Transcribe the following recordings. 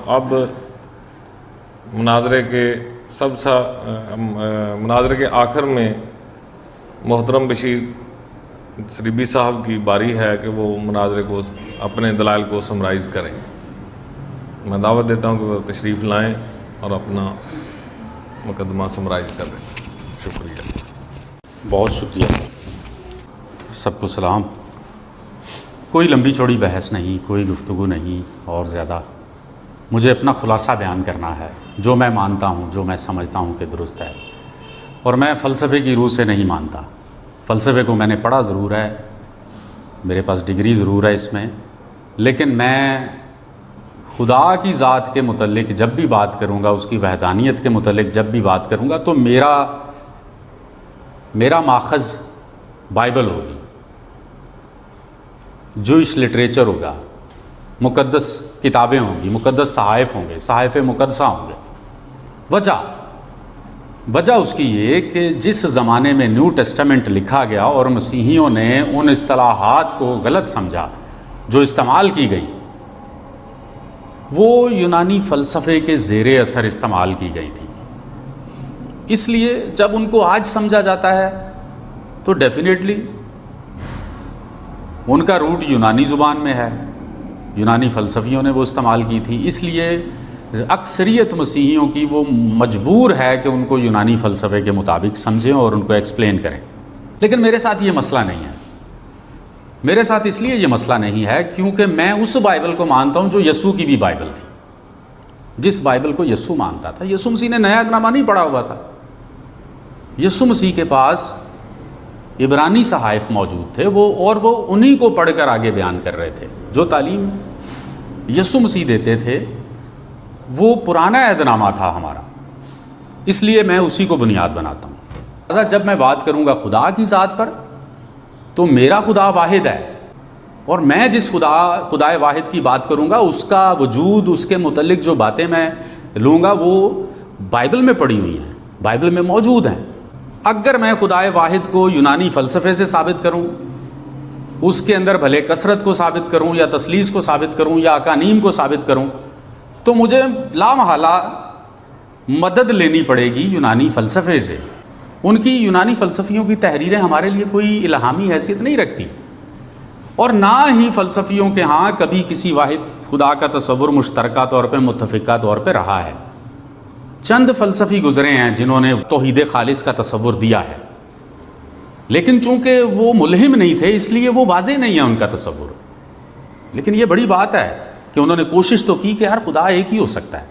اب مناظرے کے آخر میں محترم بشیر سریبی صاحب کی باری ہے کہ وہ مناظرے کو اپنے دلائل کو سمرائز کریں. میں دعوت دیتا ہوں کہ وہ تشریف لائیں اور اپنا مقدمہ سمرائز کریں. شکریہ. بہت شکریہ. سب کو سلام. کوئی لمبی چوڑی بحث نہیں، کوئی گفتگو نہیں، اور زیادہ مجھے اپنا خلاصہ بیان کرنا ہے جو میں مانتا ہوں، جو میں سمجھتا ہوں کہ درست ہے. اور میں فلسفے کی روح سے نہیں مانتا. فلسفے کو میں نے پڑھا ضرور ہے، میرے پاس ڈگری ضرور ہے اس میں، لیکن میں خدا کی ذات کے متعلق جب بھی بات کروں گا، اس کی وحدانیت کے متعلق جب بھی بات کروں گا، تو میرا ماخذ بائبل ہوگی، جوئش لٹریچر ہوگا، مقدس کتابیں ہوں گی، مقدس صحائف ہوں گے، صحائف مقدسہ ہوں گے. وجہ اس کی یہ کہ جس زمانے میں نیو ٹیسٹامنٹ لکھا گیا اور مسیحیوں نے ان اصطلاحات کو غلط سمجھا جو استعمال کی گئی، وہ یونانی فلسفے کے زیر اثر استعمال کی گئی تھی. اس لیے جب ان کو آج سمجھا جاتا ہے تو ڈیفینیٹلی ان کا روٹ یونانی زبان میں ہے، یونانی فلسفیوں نے وہ استعمال کی تھی. اس لیے اکثریت مسیحیوں کی وہ مجبور ہے کہ ان کو یونانی فلسفے کے مطابق سمجھیں اور ان کو ایکسپلین کریں. لیکن میرے ساتھ یہ مسئلہ نہیں ہے. میرے ساتھ اس لیے یہ مسئلہ نہیں ہے کیونکہ میں اس بائبل کو مانتا ہوں جو یسوع کی بھی بائبل تھی. جس بائبل کو یسوع مانتا تھا، یسوع مسیح نے نیا نامہ نہیں پڑھا ہوا تھا. یسوع مسیح کے پاس عبرانی صحائف موجود تھے، وہ انہی کو پڑھ کر آگے بیان کر رہے تھے. جو تعلیم یسوع مسیح دیتے تھے وہ پرانا عہد نامہ تھا ہمارا، اس لیے میں اسی کو بنیاد بناتا ہوں. جب میں بات کروں گا خدا کی ذات پر تو میرا خدا واحد ہے، اور میں جس خدائے واحد کی بات کروں گا اس کا وجود، اس کے متعلق جو باتیں میں لوں گا وہ بائبل میں پڑھی ہوئی ہیں، بائبل میں موجود ہیں. اگر میں خدائے واحد کو یونانی فلسفے سے ثابت کروں، اس کے اندر بھلے کثرت کو ثابت کروں یا تثلیث کو ثابت کروں یا اقانیم کو ثابت کروں، تو مجھے لامحالہ مدد لینی پڑے گی یونانی فلسفے سے. ان کی یونانی فلسفیوں کی تحریریں ہمارے لیے کوئی الہامی حیثیت نہیں رکھتی، اور نہ ہی فلسفیوں کے ہاں کبھی کسی واحد خدا کا تصور مشترکہ طور پہ، متفقہ طور پہ رہا ہے. چند فلسفی گزرے ہیں جنہوں نے توحید خالص کا تصور دیا ہے، لیکن چونکہ وہ ملہم نہیں تھے اس لیے وہ واضح نہیں ہے ان کا تصور. لیکن یہ بڑی بات ہے کہ انہوں نے کوشش تو کی کہ ہر خدا ایک ہی ہو سکتا ہے.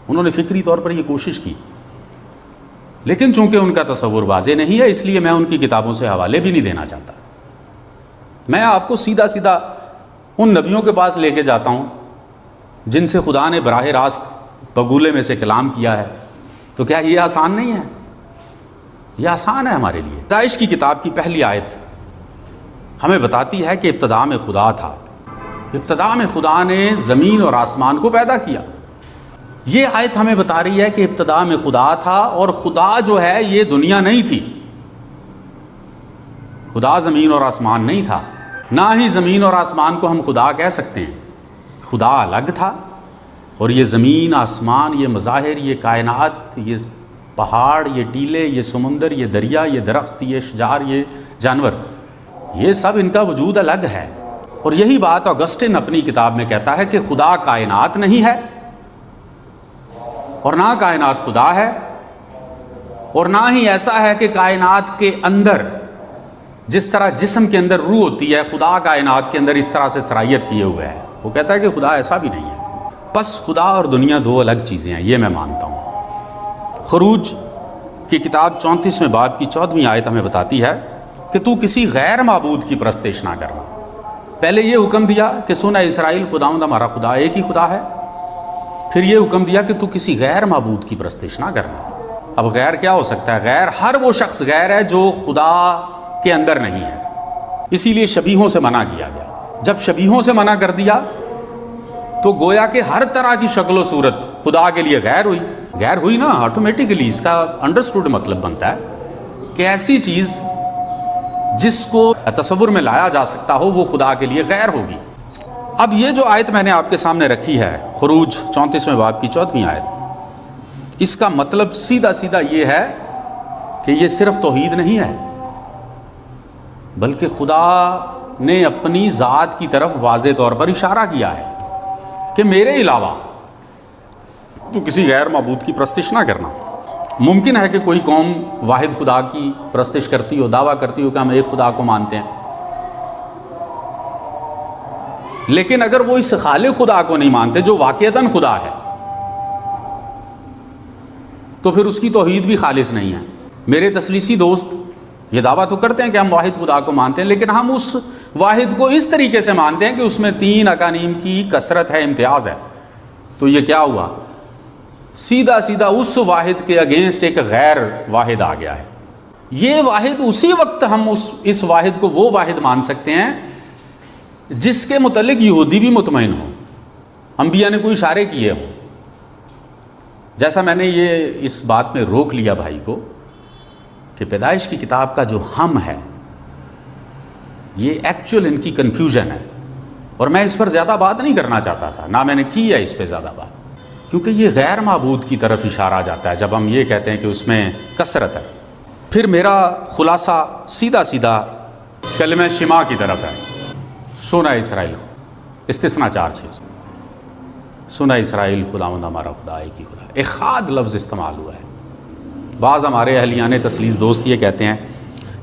انہوں نے فکری طور پر یہ کوشش کی، لیکن چونکہ ان کا تصور واضح نہیں ہے اس لیے میں ان کی کتابوں سے حوالے بھی نہیں دینا چاہتا. میں آپ کو سیدھا ان نبیوں کے پاس لے کے جاتا ہوں جن سے خدا نے براہ راست بگولے میں سے کلام کیا ہے. تو کیا یہ آسان نہیں ہے؟ یہ آسان ہے ہمارے لیے. پیدائش کی کتاب کی پہلی آیت ہمیں بتاتی ہے کہ ابتدا میں خدا تھا. ابتدا میں خدا نے زمین اور آسمان کو پیدا کیا. یہ آیت ہمیں بتا رہی ہے کہ ابتدا میں خدا تھا، اور خدا جو ہے یہ دنیا نہیں تھی. خدا زمین اور آسمان نہیں تھا، نہ ہی زمین اور آسمان کو ہم خدا کہہ سکتے ہیں. خدا الگ تھا، اور یہ زمین، آسمان، یہ مظاہر، یہ کائنات، یہ پہاڑ، یہ ٹیلے، یہ سمندر، یہ دریا، یہ درخت، یہ شجار، یہ جانور، یہ سب ان کا وجود الگ ہے. اور یہی بات آگسٹن اپنی کتاب میں کہتا ہے کہ خدا کائنات نہیں ہے، اور نہ کائنات خدا ہے، اور نہ ہی ایسا ہے کہ کائنات کے اندر جس طرح جسم کے اندر روح ہوتی ہے، خدا کائنات کے اندر اس طرح سے سرائیت کیے ہوئے ہے. وہ کہتا ہے کہ خدا ایسا بھی نہیں ہے. بس خدا اور دنیا دو الگ چیزیں ہیں، یہ میں مانتا ہوں. خروج کی کتاب 34ویں باب کی 14ویں آیت ہمیں بتاتی ہے کہ تو کسی غیر معبود کی پرستش نہ کرنا. پہلے یہ حکم دیا کہ سن اے اسرائیل، خداوند ہمارا خدا ایک ہی خدا ہے. پھر یہ حکم دیا کہ تو کسی غیر معبود کی پرستش نہ کرنا. اب غیر کیا ہو سکتا ہے؟ غیر ہر وہ شخص غیر ہے جو خدا کے اندر نہیں ہے. اسی لیے شبیہوں سے منع کیا گیا. جب شبیہوں سے منع کر دیا تو گویا کہ ہر طرح کی شکل و صورت خدا کے لیے غیر ہوئی نا. آٹومیٹکلی اس کا انڈرسٹوڈ مطلب بنتا ہے کہ ایسی چیز جس کو تصور میں لایا جا سکتا ہو وہ خدا کے لیے غیر ہوگی. اب یہ جو آیت میں نے آپ کے سامنے رکھی ہے، خروج 34ویں باب کی 14ویں آیت، اس کا مطلب سیدھا سیدھا یہ ہے کہ یہ صرف توحید نہیں ہے، بلکہ خدا نے اپنی ذات کی طرف واضح طور پر اشارہ کیا ہے کہ میرے علاوہ تو کسی غیر معبود کی پرستش نہ کرنا۔ ممکن ہے کہ کوئی قوم واحد خدا کی پرستش کرتی ہو، دعویٰ کرتی ہو کہ ہم ایک خدا کو مانتے ہیں، لیکن اگر وہ اس خالق خدا کو نہیں مانتے جو واقعتاً خدا ہے، تو پھر اس کی توحید بھی خالص نہیں ہے۔ میرے تسلیسی دوست یہ دعویٰ تو کرتے ہیں کہ ہم واحد خدا کو مانتے ہیں، لیکن ہم اس واحد کو اس طریقے سے مانتے ہیں کہ اس میں 3 اقانیم کی کثرت ہے، امتیاز ہے۔ تو یہ کیا ہوا؟ سیدھا سیدھا اس واحد کے اگینسٹ ایک غیر واحد آ گیا ہے۔ یہ واحد اسی وقت ہم اس واحد کو وہ واحد مان سکتے ہیں جس کے متعلق یہودی بھی مطمئن ہو، انبیاء نے کوئی اشارے کیے ہوں۔ جیسا میں نے یہ اس بات میں روک لیا بھائی کو کہ پیدائش کی کتاب کا جو ہم ہے یہ ایکچول ان کی کنفیوژن ہے، اور میں اس پر زیادہ بات نہیں کرنا چاہتا تھا، نہ میں نے کی ہے اس پہ زیادہ بات، کیونکہ یہ غیر معبود کی طرف اشارہ جاتا ہے جب ہم یہ کہتے ہیں کہ اس میں کثرت ہے۔ پھر میرا خلاصہ سیدھا سیدھا کلمہ شما کی طرف ہے، سنا اسرائیل، استثناء 4-6، سنا اسرائیل خداوند ہمارا خدا ایک ہی خدا۔ اخاد لفظ استعمال ہوا ہے۔ بعض ہمارے اہلیان تثلیث دوست یہ کہتے ہیں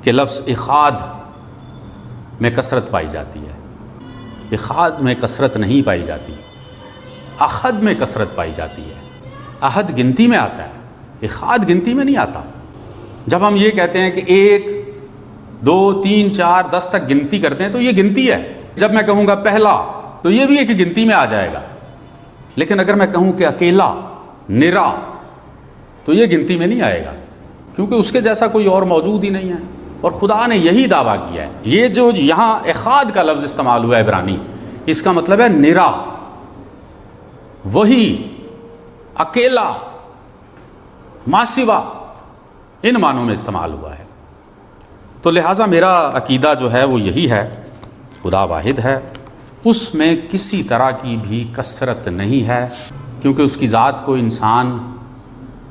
کہ لفظ اخاد میں کثرت پائی جاتی ہے، اخاد میں کثرت نہیں پائی جاتی، احد میں کثرت پائی جاتی ہے۔ احد گنتی میں آتا ہے، اخاد گنتی میں نہیں آتا۔ جب ہم یہ کہتے ہیں کہ 1 2 3 4 10 تک گنتی کرتے ہیں تو یہ گنتی ہے۔ جب میں کہوں گا پہلا تو یہ بھی ایک گنتی میں آ جائے گا، لیکن اگر میں کہوں کہ اکیلا، نرا، تو یہ گنتی میں نہیں آئے گا، کیونکہ اس کے جیسا کوئی اور موجود ہی نہیں ہے، اور خدا نے یہی دعویٰ کیا ہے۔ یہ جو یہاں اخاد کا لفظ استعمال ہوا ہے عبرانی، اس کا مطلب ہے نرا، وہی، اکیلا، ماسوا، ان معنوں میں استعمال ہوا ہے۔ تو لہٰذا میرا عقیدہ جو ہے وہ یہی ہے، خدا واحد ہے، اس میں کسی طرح کی بھی کثرت نہیں ہے، کیونکہ اس کی ذات کو انسان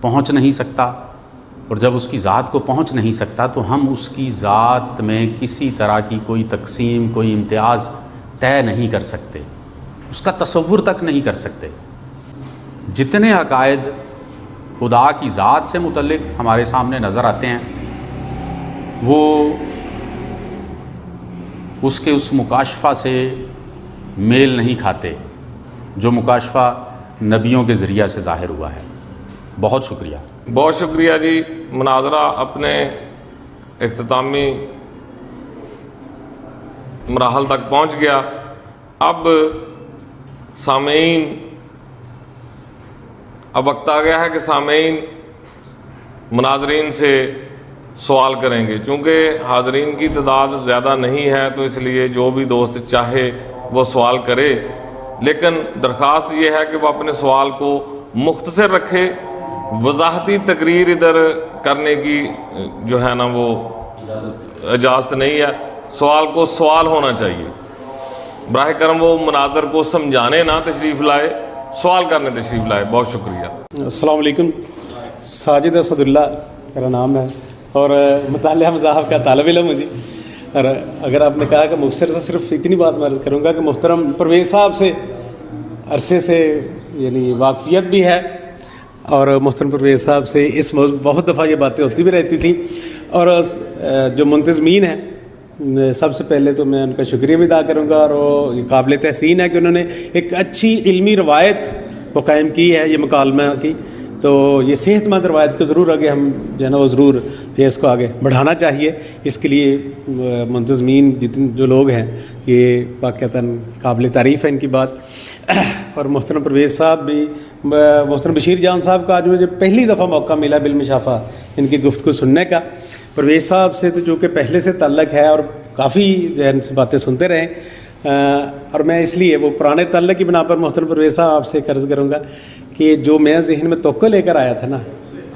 پہنچ نہیں سکتا، اور جب اس کی ذات کو پہنچ نہیں سکتا تو ہم اس کی ذات میں کسی طرح کی کوئی تقسیم، کوئی امتیاز طے نہیں کر سکتے، اس کا تصور تک نہیں کر سکتے۔ جتنے عقائد خدا کی ذات سے متعلق ہمارے سامنے نظر آتے ہیں وہ اس کے اس مکاشفہ سے میل نہیں کھاتے جو مکاشفہ نبیوں کے ذریعہ سے ظاہر ہوا ہے۔ بہت شکریہ۔ بہت شکریہ جی۔ مناظرہ اپنے اختتامی مراحل تک پہنچ گیا۔ اب سامعین، اب وقت آ گیا ہے کہ سامعین مناظرین سے سوال کریں گے۔ چونکہ حاضرین کی تعداد زیادہ نہیں ہے تو اس لیے جو بھی دوست چاہے وہ سوال کرے، لیکن درخواست یہ ہے کہ وہ اپنے سوال کو مختصر رکھے۔ وضاحتی تقریر ادھر کرنے کی جو ہے نا وہ اجازت نہیں ہے، سوال کو سوال ہونا چاہیے۔ براہ کرم وہ مناظر کو سمجھانے نہ تشریف لائے، سوال کرنے تشریف لائے۔ بہت شکریہ۔ السلام علیکم۔ ساجد اسد اللہ میرا نام ہے اور مطالعہ مذاہب کا طالب علم ہوں جی۔ اور اگر آپ نے کہا کہ مختصر سے صرف اتنی بات میں عرض کروں گا کہ محترم پرویز صاحب سے عرصے سے یعنی واقفیت بھی ہے، اور محترم پرویز صاحب سے اس موضوع بہت دفعہ یہ باتیں ہوتی بھی رہتی تھیں، اور جو منتظمین ہیں سب سے پہلے تو میں ان کا شکریہ بھی ادا کروں گا، اور وہ قابل تحسین ہے کہ انہوں نے ایک اچھی علمی روایت کو قائم کی ہے، یہ مکالمہ کی، تو یہ صحت مند روایت کو ضرور آگے ہم جو ہے نا وہ ضرور جو اس کو آگے بڑھانا چاہیے۔ اس کے لیے منتظمین جتنے جو لوگ ہیں یہ واقعتاً قابل تعریف ہے ان کی بات۔ اور محترم پرویز صاحب بھی، محترم بشیر جان صاحب کا آج مجھے پہلی دفعہ موقع ملا بالمشافہ ان کی گفتگو سننے کا۔ پرویز صاحب سے تو چونکہ پہلے سے تعلق ہے اور کافی جو ہے ان سے باتیں سنتے رہیں، اور میں اس لیے وہ پرانے تعلق کی بنا پر محترم پرویز صاحب آپ سے عرض کروں گا کہ جو میں ذہن میں توقع لے کر آیا تھا نا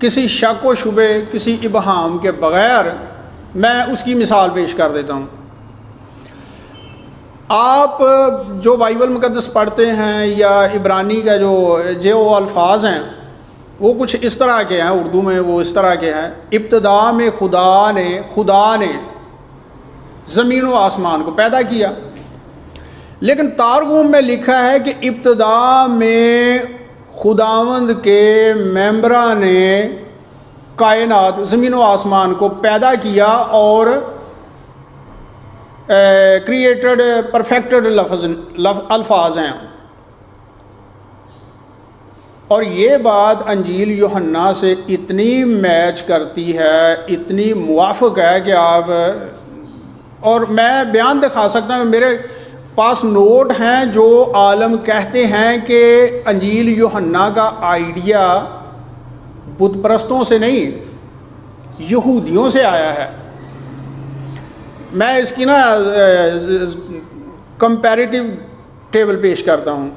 کسی شک و شبے کسی ابہام کے بغیر میں اس کی مثال پیش کر دیتا ہوں. آپ جو بائبل مقدس پڑھتے ہیں یا عبرانی کا جو الفاظ ہیں وہ کچھ اس طرح کے ہیں، اردو میں وہ اس طرح کے ہیں. ابتدا میں خدا نے زمین و آسمان کو پیدا کیا، لیکن تارگوم میں لکھا ہے کہ ابتدا میں خداوند کے ممبرا نے کائنات زمین و آسمان کو پیدا کیا اور کریٹڈ پرفیکٹڈ الفاظ ہیں. اور یہ بات انجیل یوحنا سے اتنی میچ کرتی ہے، اتنی موافق ہے کہ آپ، اور میں بیان دکھا سکتا ہوں، میرے پاس نوٹ ہیں جو عالم کہتے ہیں کہ انجیل یوحنا کا آئیڈیا بت پرستوں سے نہیں یہودیوں سے آیا ہے. میں اس کی کمپیریٹیو ٹیبل پیش کرتا ہوں.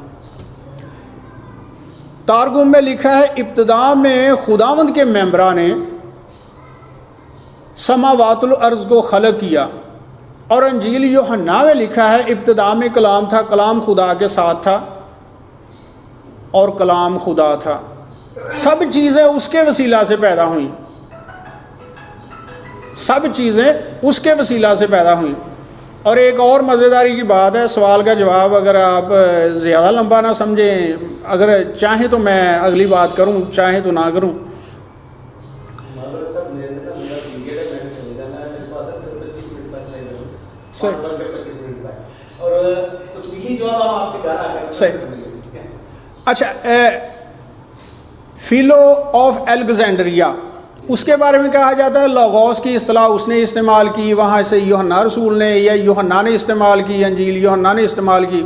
تارگم میں لکھا ہے ابتدا میں خداوند کے ممبرا نے سماوات الارض کو خلق کیا، اور انجیل یوحنا میں لکھا ہے ابتدا میں کلام تھا، کلام خدا کے ساتھ تھا اور کلام خدا تھا. سب چیزیں اس کے وسیلہ سے پیدا ہوئیں، سب چیزیں اس کے وسیلہ سے پیدا ہوئیں. اور ایک اور مزیداری کی بات ہے، سوال کا جواب اگر آپ زیادہ لمبا نہ سمجھیں، اگر چاہیں تو میں اگلی بات کروں، چاہیں تو نہ کروں. اچھا، فیلو آف الیگزینڈریا، اس کے بارے میں کہا جاتا ہے لوگوس کی اصطلاح اس نے استعمال کی، وہاں سے یوحنا رسول نے یا یوحنا نے استعمال کی، انجیل یوحنا نے استعمال کی.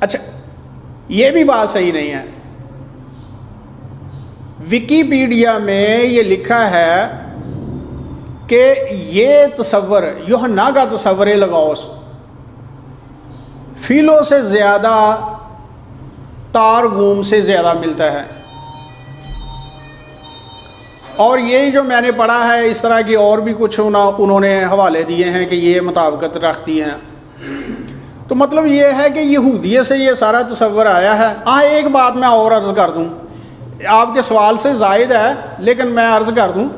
اچھا، یہ بھی بات صحیح نہیں ہے. ویکیپیڈیا میں یہ لکھا ہے کہ یہ تصور یوحنا کا تصور لوگوس فیلو سے زیادہ تارگوم سے زیادہ ملتا ہے. اور یہ جو میں نے پڑھا ہے اس طرح کی اور بھی کچھ انہوں نے حوالے دیے ہیں کہ یہ مطابقت رکھتی ہیں. تو مطلب یہ ہے کہ یہودیت سے یہ سارا تصور آیا ہے. ایک بات میں اور عرض کر دوں، آپ کے سوال سے زائد ہے لیکن میں عرض کر دوں،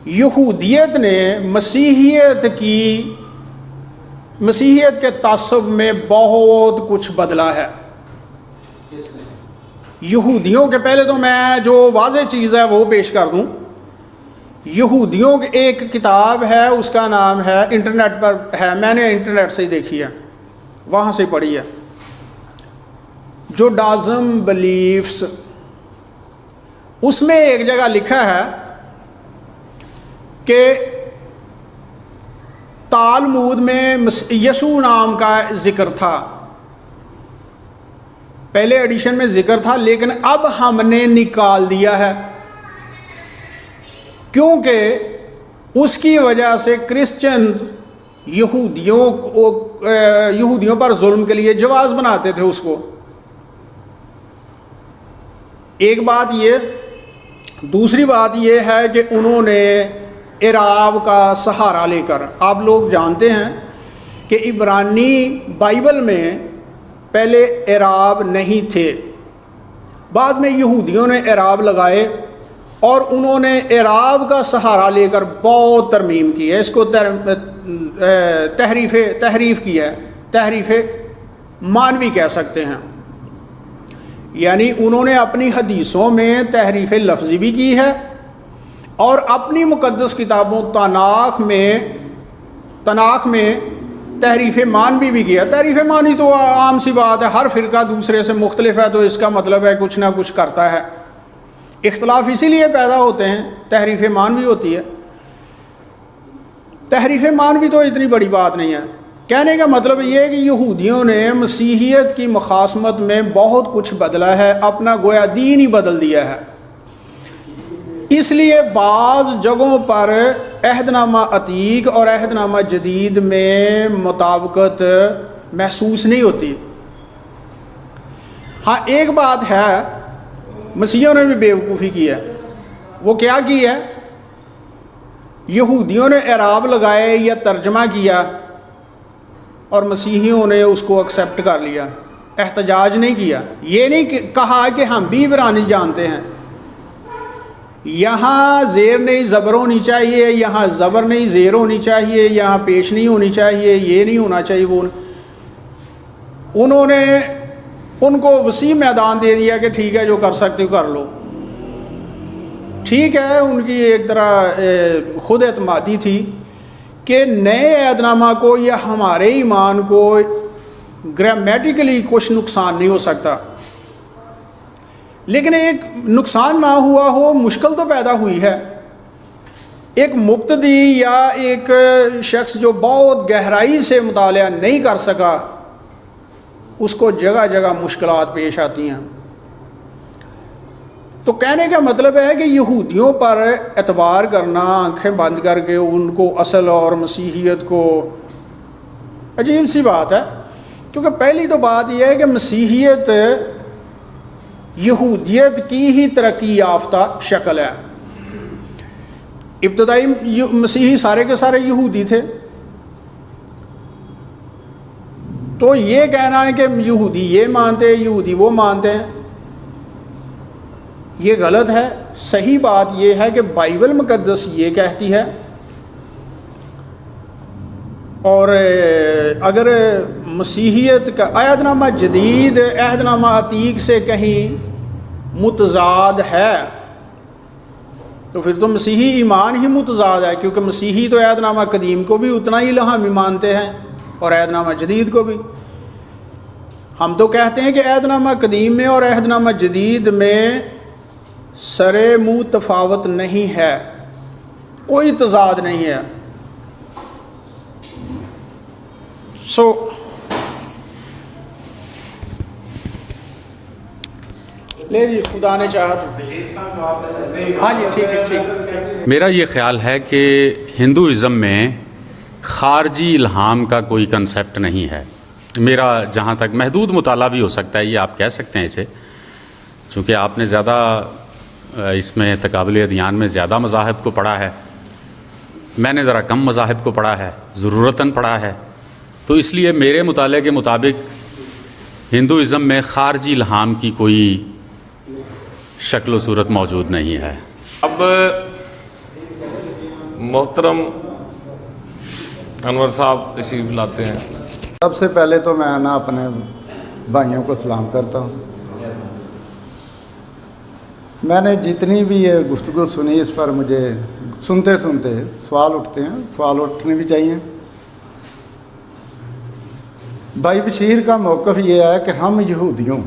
یہودیت نے مسیحیت کے تعصب میں بہت کچھ بدلا ہے. یہودیوں کے پہلے تو میں جو واضح چیز ہے وہ پیش کر دوں. یہودیوں کی ایک کتاب ہے، اس کا نام ہے، انٹرنیٹ پر ہے، میں نے انٹرنیٹ سے ہی دیکھی ہے، وہاں سے پڑھی ہے، جوڈازم بلیفس. اس میں ایک جگہ لکھا ہے کہ تالمود میں یسوع نام کا ذکر تھا، پہلے ایڈیشن میں ذکر تھا لیکن اب ہم نے نکال دیا ہے کیونکہ اس کی وجہ سے کرسچن یہودیوں پر ظلم کے لیے جواز بناتے تھے اس کو. ایک بات یہ، دوسری بات یہ ہے کہ انہوں نے اعراب کا سہارا لے کر، آپ لوگ جانتے ہیں کہ عبرانی بائبل میں پہلے اعراب نہیں تھے، بعد میں یہودیوں نے اعراب لگائے اور انہوں نے اعراب کا سہارا لے کر بہت ترمیم کی ہے. اس کو تحریف کی ہے، تحریف مانوی کہہ سکتے ہیں. یعنی انہوں نے اپنی حدیثوں میں تحریف لفظی بھی کی ہے اور اپنی مقدس کتابوں تناخ میں تحریف مانوی بھی کیا. تحریف مانوی تو عام سی بات ہے، ہر فرقہ دوسرے سے مختلف ہے تو اس کا مطلب ہے کچھ نہ کچھ کرتا ہے. اختلاف اسی لیے پیدا ہوتے ہیں، تحریف مانوی ہوتی ہے. تحریف مانوی تو اتنی بڑی بات نہیں ہے. کہنے کا مطلب یہ ہے کہ یہودیوں نے مسیحیت کی مخاصمت میں بہت کچھ بدلا ہے، اپنا گویا دین ہی بدل دیا ہے. اس لیے بعض جگہوں پر عہد نامہ عتیق اور عہد نامہ جدید میں مطابقت محسوس نہیں ہوتی۔ ہاں ایک بات ہے، مسیحیوں نے بھی بیوقوفی کی ہے۔ وہ کیا کی ہے؟ یہودیوں نے اعراب لگائے یا ترجمہ کیا اور مسیحیوں نے اس کو ایکسیپٹ کر لیا، احتجاج نہیں کیا۔ یہ نہیں کہا کہ ہم بھی عبرانی جانتے ہیں، یہاں زیر نہیں زبر ہونی چاہیے، یہاں زبر نہیں زیر ہونی چاہیے، یہاں پیش نہیں ہونی چاہیے، یہ نہیں ہونا چاہیے۔ وہ انہوں نے ان کو وسیع میدان دے دیا کہ ٹھیک ہے جو کر سکتے ہو کر لو۔ ٹھیک ہے، ان کی ایک طرح خود اعتمادی تھی کہ نئے عہد نامہ کو یا ہمارے ایمان کو گرامیٹیکلی کچھ نقصان نہیں ہو سکتا، لیکن ایک نقصان نہ ہوا ہو، مشکل تو پیدا ہوئی ہے۔ ایک مبتدی یا ایک شخص جو بہت گہرائی سے مطالعہ نہیں کر سکا، اس کو جگہ جگہ مشکلات پیش آتی ہیں۔ تو کہنے کا مطلب ہے کہ یہودیوں پر اعتبار کرنا، آنکھیں بند کر کے ان کو اصل اور مسیحیت کو، عجیب سی بات ہے۔ کیونکہ پہلی تو بات یہ ہے کہ مسیحیت یہودیت کی ہی ترقی یافتہ شکل ہے۔ ابتدائی مسیحی سارے کے سارے یہودی تھے، تو یہ کہنا ہے کہ یہودی یہ مانتے ہیں، یہودی وہ مانتے ہیں، یہ غلط ہے۔ صحیح بات یہ ہے کہ بائبل مقدس یہ کہتی ہے، اور اگر مسیحیت کا عہد نامہ جدید عہد نامہ عتیق سے کہیں متضاد ہے تو پھر تو مسیحی ایمان ہی متضاد ہے، کیونکہ مسیحی تو عہد نامہ قدیم کو بھی اتنا ہی لہامی مانتے ہیں اور عہد نامہ جدید کو بھی۔ ہم تو کہتے ہیں کہ عہد نامہ قدیم میں اور عہد نامہ جدید میں سرے منہ تفاوت نہیں ہے، کوئی تضاد نہیں ہے۔ لے جی، خدا نے چاہا تو ہاں جی ٹھیک ہے ٹھیک۔ میرا یہ خیال ہے کہ ہندوازم میں خارجی الہام کا کوئی کنسیپٹ نہیں ہے۔ میرا جہاں تک محدود مطالعہ بھی ہو سکتا ہے، یہ آپ کہہ سکتے ہیں اسے، چونکہ آپ نے زیادہ اس میں تقابل ادیان میں زیادہ مذاہب کو پڑھا ہے، میں نے ذرا کم مذاہب کو پڑھا ہے، ضرورتاً پڑھا ہے، تو اس لیے میرے مطالعے کے مطابق ہندوازم میں خارجی الہام کی کوئی شکل و صورت موجود نہیں ہے۔ اب محترم انور صاحب تشریف لاتے ہیں۔ سب سے پہلے تو میں نا اپنے بھائیوں کو سلام کرتا ہوں۔ میں نے جتنی بھی یہ گفتگو سنی، اس پر مجھے سنتے سنتے سوال اٹھتے ہیں، سوال اٹھنے بھی چاہیے۔ بھائی بشیر کا موقف یہ ہے کہ ہم یہودیوں،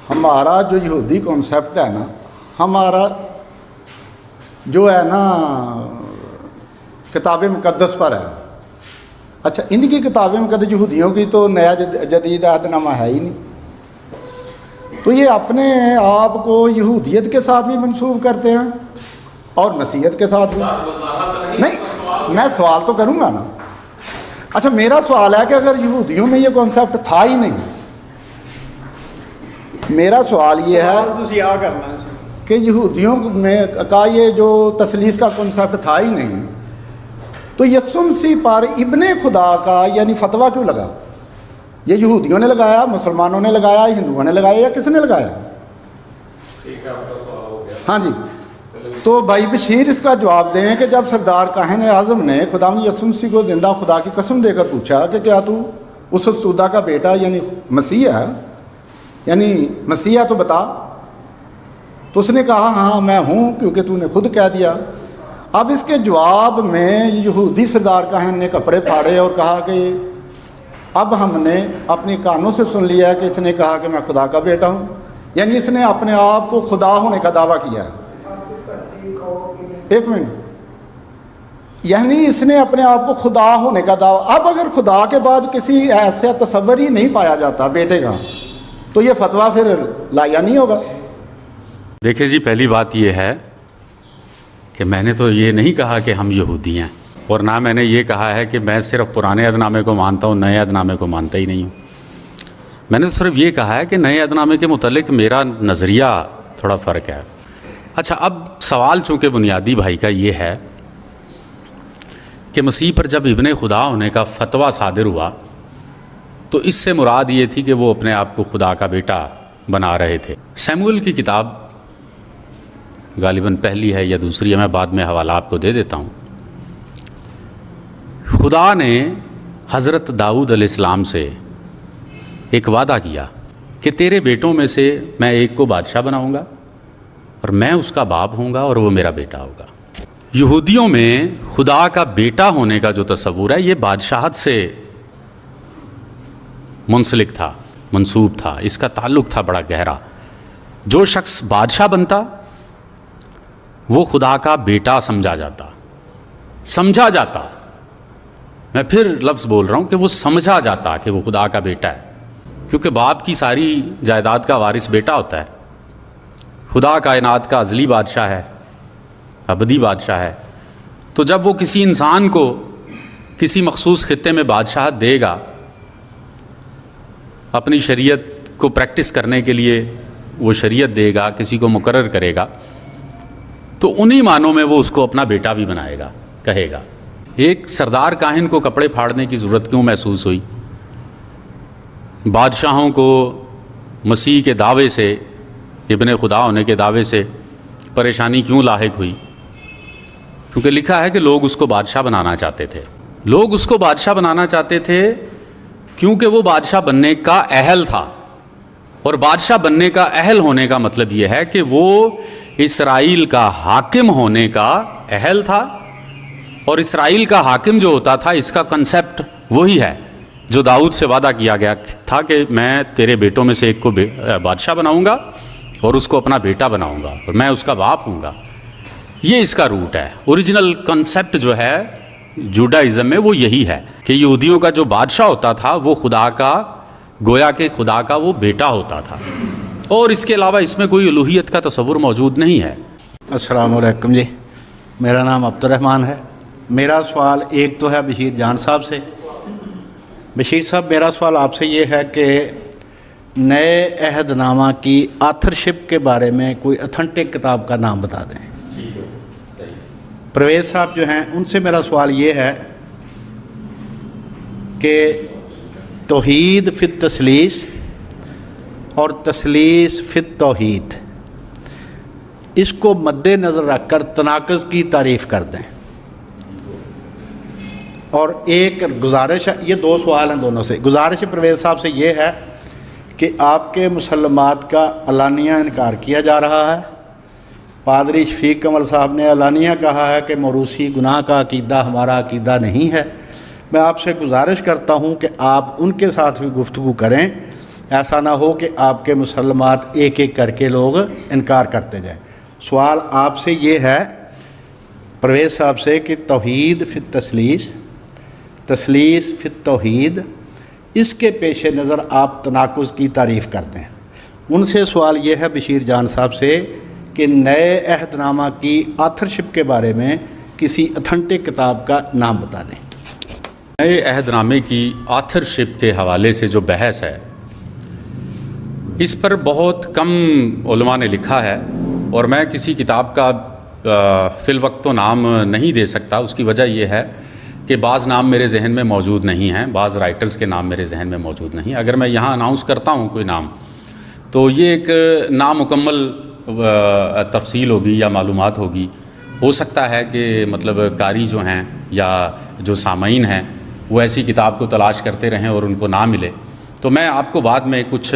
ہمارا جو یہودی کانسیپٹ ہے نا، ہمارا جو ہے نا کتاب مقدس پر ہے۔ اچھا، ان کی کتاب مقدس یہودیوں کی تو نیا جدید عہد نامہ ہے ہی نہیں، تو یہ اپنے آپ کو یہودیت کے ساتھ بھی منسوب کرتے ہیں اور مسیحیت کے ساتھ بھی۔ نہیں، میں سوال تو کروں گا نا۔ اچھا، میرا سوال ہے کہ اگر یہودیوں میں یہ کانسیپٹ تھا ہی نہیں، میرا سوال یہ ہے کہ یہودیوں میں کا یہ جو تثلیث کا کانسیپٹ تھا ہی نہیں، تو یسوع مسیح پر ابن خدا کا یعنی فتویٰ کیوں لگا؟ یہ یہودیوں نے لگایا، مسلمانوں نے لگایا، ہندوؤں نے لگایا، یا کس نے لگایا؟ ہاں جی، تو بھائی بشیر اس کا جواب دیں کہ جب سردار کاہن اعظم نے خداوند یسوع مسیح کو زندہ خدا کی قسم دے کر پوچھا کہ کیا تو اس استودہ کا بیٹا یعنی مسیح ہے، یعنی مسیح ہے تو بتا، تو اس نے کہا ہاں میں ہوں، کیونکہ تو نے خود کہہ دیا۔ اب اس کے جواب میں یہودی سردار کاہن نے کپڑے پھاڑے اور کہا کہ اب ہم نے اپنی کانوں سے سن لیا ہے کہ اس نے کہا کہ میں خدا کا بیٹا ہوں، یعنی اس نے اپنے آپ کو خدا ہونے کا دعویٰ کیا ہے۔ ایک منٹ، یعنی اس نے اپنے آپ کو خدا ہونے کا دعویٰ۔ اب اگر خدا کے بعد کسی ایسا تصور ہی نہیں پایا جاتا بیٹے کا، تو یہ فتویٰ پھر لایا نہیں ہوگا۔ دیکھیں جی، پہلی بات یہ ہے کہ میں نے تو یہ نہیں کہا کہ ہم یہودی ہیں، اور نہ میں نے یہ کہا ہے کہ میں صرف پرانے عہد نامے کو مانتا ہوں، نئے عہد نامے کو مانتا ہی نہیں ہوں۔ میں نے تو صرف یہ کہا ہے کہ نئے عہد نامے کے متعلق میرا نظریہ تھوڑا فرق ہے۔ اچھا، اب سوال چونکہ بنیادی بھائی کا یہ ہے کہ مسیح پر جب ابن خدا ہونے کا فتویٰ صادر ہوا تو اس سے مراد یہ تھی کہ وہ اپنے آپ کو خدا کا بیٹا بنا رہے تھے۔ سیموئل کی کتاب غالباً پہلی ہے یا دوسری ہے، میں بعد میں حوالہ آپ کو دے دیتا ہوں۔ خدا نے حضرت داؤد علیہ السلام سے ایک وعدہ کیا کہ تیرے بیٹوں میں سے میں ایک کو بادشاہ بناؤں گا اور میں اس کا باپ ہوں گا اور وہ میرا بیٹا ہوگا۔ یہودیوں میں خدا کا بیٹا ہونے کا جو تصور ہے یہ بادشاہت سے منسلک تھا، منسوب تھا، اس کا تعلق تھا بڑا گہرا۔ جو شخص بادشاہ بنتا وہ خدا کا بیٹا سمجھا جاتا، میں پھر لفظ بول رہا ہوں کہ وہ سمجھا جاتا کہ وہ خدا کا بیٹا ہے، کیونکہ باپ کی ساری جائیداد کا وارث بیٹا ہوتا ہے۔ خدا کائنات کا ازلی بادشاہ ہے، ابدی بادشاہ ہے، تو جب وہ کسی انسان کو کسی مخصوص خطے میں بادشاہت دے گا، اپنی شریعت کو پریکٹس کرنے کے لیے وہ شریعت دے گا، کسی کو مقرر کرے گا، تو انہی معنوں میں وہ اس کو اپنا بیٹا بھی بنائے گا، کہے گا۔ ایک سردار کاہن کو کپڑے پھاڑنے کی ضرورت کیوں محسوس ہوئی؟ بادشاہوں کو مسیح کے دعوے سے، ابن خدا ہونے کے دعوے سے پریشانی کیوں لاحق ہوئی؟ کیونکہ لکھا ہے کہ لوگ اس کو بادشاہ بنانا چاہتے تھے۔ لوگ اس کو بادشاہ بنانا چاہتے تھے کیونکہ وہ بادشاہ بننے کا اہل تھا، اور بادشاہ بننے کا اہل ہونے کا مطلب یہ ہے کہ وہ اسرائیل کا حاکم ہونے کا اہل تھا، اور اسرائیل کا حاکم جو ہوتا تھا اس کا کنسیپٹ وہی ہے جو داؤد سے وعدہ کیا گیا تھا کہ میں تیرے بیٹوں میں سے ایک کو بادشاہ بناؤں گا اور اس کو اپنا بیٹا بناؤں گا اور میں اس کا باپ ہوں گا۔ یہ اس کا روٹ ہے، اوریجنل کنسیپٹ جو ہے جوڈائزم میں وہ یہی ہے کہ یہودیوں کا جو بادشاہ ہوتا تھا وہ خدا کا، گویا کہ خدا کا وہ بیٹا ہوتا تھا، اور اس کے علاوہ اس میں کوئی الوہیت کا تصور موجود نہیں ہے۔ السلام علیکم جی، میرا نام عبد الرحمن ہے۔ میرا سوال ایک تو ہے بشیر جان صاحب سے۔ بشیر صاحب، میرا سوال آپ سے یہ ہے کہ نئے عہد نامہ کی آتھرشپ کے بارے میں کوئی اتھنٹک کتاب کا نام بتا دیں۔ پرویز صاحب جو ہیں ان سے میرا سوال یہ ہے کہ توحید فی التثلیث اور تثلیث فی التوحید، اس کو مد نظر رکھ کر تناقض کی تعریف کر دیں۔ اور ایک گزارش ہے، یہ دو سوال ہیں دونوں سے۔ گزارش پرویز صاحب سے یہ ہے کہ آپ کے مسلمات کا علانیہ انکار کیا جا رہا ہے۔ پادری شفیق کمل صاحب نے علانیہ کہا ہے کہ موروثی گناہ کا عقیدہ ہمارا عقیدہ نہیں ہے۔ میں آپ سے گزارش کرتا ہوں کہ آپ ان کے ساتھ بھی گفتگو کریں، ایسا نہ ہو کہ آپ کے مسلمات ایک ایک کر کے لوگ انکار کرتے جائیں۔ سوال آپ سے یہ ہے پرویز صاحب سے کہ توحید فی التثلیث، تثلیث فی التوحید، اس کے پیش نظر آپ تناقض کی تعریف کرتے ہیں۔ ان سے سوال یہ ہے بشیر جان صاحب سے کہ نئے عہد نامہ کی آتھرشپ کے بارے میں کسی اتھنٹک کتاب کا نام بتا دیں۔ نئے عہد نامے کی آتھرشپ کے حوالے سے جو بحث ہے اس پر بہت کم علماء نے لکھا ہے، اور میں کسی کتاب کا فی الوقت تو نام نہیں دے سکتا۔ اس کی وجہ یہ ہے کہ بعض نام میرے ذہن میں موجود نہیں ہیں، بعض رائٹرز کے نام میرے ذہن میں موجود نہیں۔ اگر میں یہاں اناؤنس کرتا ہوں کوئی نام تو یہ ایک نامکمل تفصیل ہوگی یا معلومات ہوگی۔ ہو سکتا ہے کہ مطلب قاری جو ہیں یا جو سامعین ہیں وہ ایسی کتاب کو تلاش کرتے رہیں اور ان کو نہ ملے، تو میں آپ کو بعد میں کچھ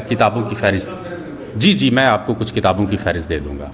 کتابوں کی فہرست، جی میں آپ کو کچھ کتابوں کی فہرست دے دوں گا۔